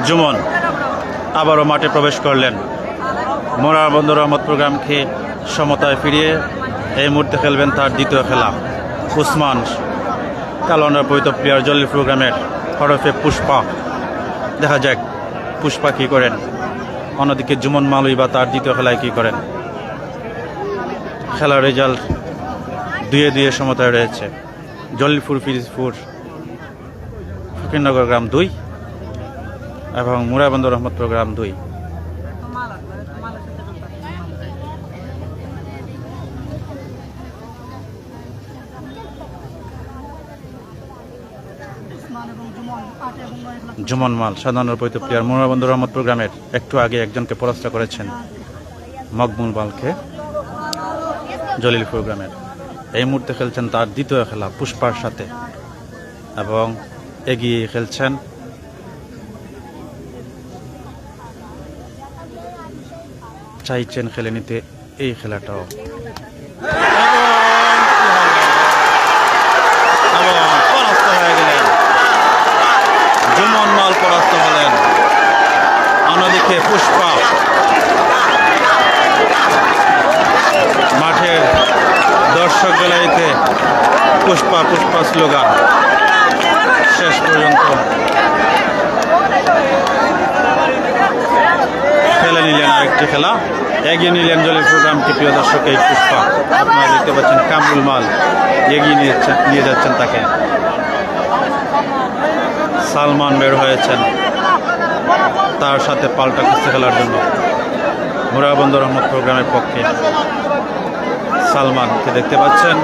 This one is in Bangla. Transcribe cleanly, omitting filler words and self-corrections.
জুমন আবারও মাঠে প্রবেশ করলেন। মোরার বন্দর রহমত প্রোগ্রামকে সমতায় ফিরিয়ে এই মুহূর্তে খেলবেন তার দ্বিতীয় খেলা। উসমান কালনার পরিত প্লেয়ার জলিল প্রোগ্রামের হরফে পুষ্পা। দেখা যাক পুষ্পা কী করেন, অন্যদিকে জুমন মালুই বা তার দ্বিতীয় খেলায় কী করেন। খেলার রেজাল্ট 2-2 সমতায় রয়েছে। জলিলপুর ফিরিজপুর ফকিরনগর গ্রাম 2 এবং মুরাবন্দর রহমত প্রোগ্রাম 2। জুমন মাল সাধারণ পরিচিত প্লেয়ার মুরাবন্দর রহমত প্রোগ্রামের একটু আগে একজনকে পরাস্ত করেছেন মকবুল মালকে জলিল প্রোগ্রামের। এই মুহূর্তে খেলছেন তার দ্বিতীয় খেলা পুষ্পার সাথে এবং এগিয়ে খেলছেন চাইছেন খেলে নিতে এই খেলাটাও। পরাস্ত হয়ে গেলেন, জুমন মাল পরাস্ত হলেন। অন্যদিকে পুষ্পা মাঠের দর্শক গ্যালারিতে পুষ্পা পুষ্পা স্লোগান শেষ পর্যন্ত খেলে নিলেন আরেকটি খেলা, এগিয়ে নিলেন জলের প্রোগ্রামকে। প্রিয় দর্শক, এই পুষ্পা আপনারা দেখতে পাচ্ছেন কামরুল মাল এগিয়ে নিয়ে যাচ্ছেন তাকে। সালমান বের হয়েছেন তার সাথে পাল্টা কুস্তি খেলার জন্য। মুরাবন্দর রহমত প্রোগ্রামের পক্ষে সালমানকে দেখতে পাচ্ছেন।